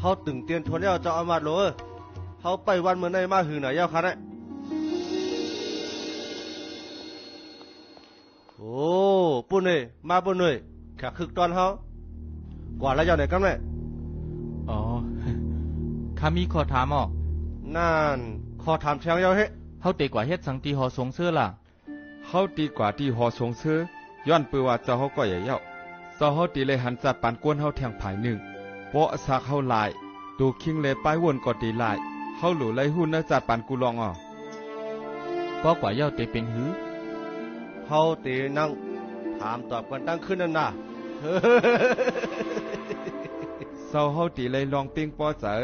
เฮาตึงเตียนทนแล้วเจ้าอามาตย์โลเฮาไปวันมื้อในมาหือหน่อยยาวคันน่ะโอ้ปุ่นเอ้ยมาปุ่นเอ้ยแค่คึกตอนเฮากว่าแล้วยาวไหนกันแม่อ๋อข้ามีขอถามอ่อนั่นขอถามแทงยาวเฮ้เฮาเตกว่าเฮ็ดสังตีหอสงเสื้อล่ะเฮาตีกว่าที่หอสงเสื้อย้อนปือว่าเจ้าเฮาก็อย่าเย้าเจ้าเฮาตีเลยหันจัดปานกวนเฮาแทงภายหนึ่งเพราะสักเฮาหลายดูคิงเลยป้ายวนก็ตีหลายเฮาหลู่ไล่หุ้นนะจัดปานกูลองอ่อเพราะกว่าเย้าเตเป็นหือเฮาตีนั่งถามตอบกันตั้งขึ้นนั่นน่ะเจ้าเฮาตีเลยลองปิ้งปอเจอ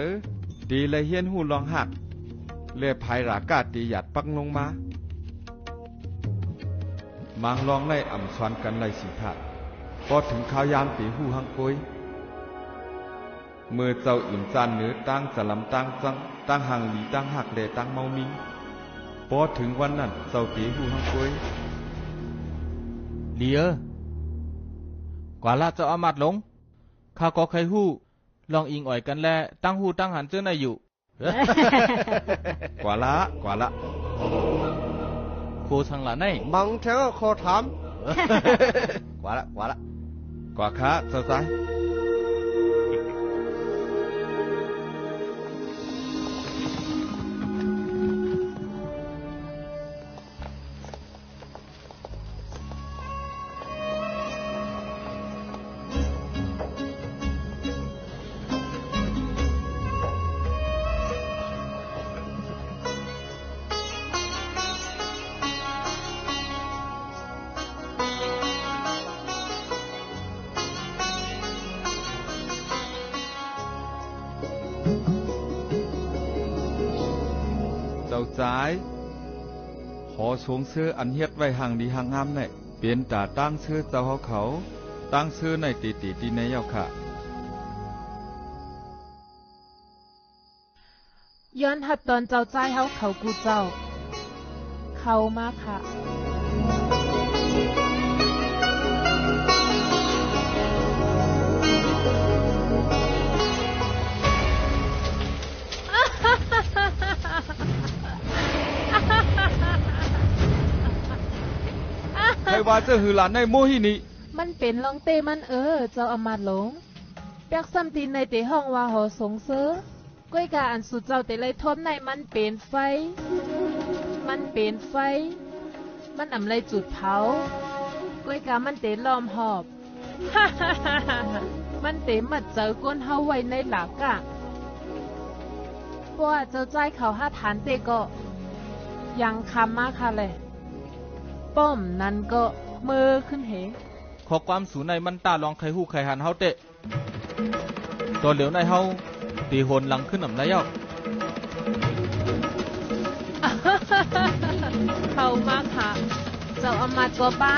ตีเลยเฮียนหูลองหักเลื่อยภายรากาตีหยัดปักลงมามังลองในอ่ำสวนกันไรสีผัดพอถึงข้าวยามตีหูหังกุยมือเจ้าอิ่มจานเนื้อตั้งสลัมตั้งจังตั้งหังหลีตั้งหักเลตั้งเมามิงพอถึงวันนั้นเจ้าตีหูหังกุยเหลียกว่าละเจ้าอามาตย์หลงข้าก็ใครหู้ลองอิงอ่อยกันแลตั้งหูตั้งหันเจ้าในอยู่ กว่าละโคสังละในมังแทงขอถามกว่าละกว่าข้าเจ้าใจใจขอสงเสื้ออันเฮ็ดไว้ห่างดีห่างงามเนี่ยเปลี่ยนตาตั้งเสื้อเจ้าเขาตั้งเสื้อในตีในเย้าค่ะย้อนหับตอนเจ้าใจเขากูเจ้าเขามาค่ะใครว่าเจ้าหือหลานในโมหินีมันเป็นลองเตมันเจ้าอามาตย์หลงเปียกซ้ำตีนในเตห้องว่าหอสงเสือก้อยกาอันสุดเจ้าเตเลยทมในมันเป็นไฟมันอำไรจุดเผาก้อยกามันเตล้อมหอบมันเตมัดเจอก้นเฮาไว้ในหลากะเพราะว่าเจ้าใจเขาห้าฐานเตก็ยังคำมากค่ะเลยป้อมนั้นก็มือขึ้นเหขอความสูในมันตาลองไขหูไขหันเฮาเตะตัวเหลียวในเฮาตีโหนหลังขึ้นหน่ำไรเย้าเขามาค่ะเจ้าอามาตย์ก็ป้า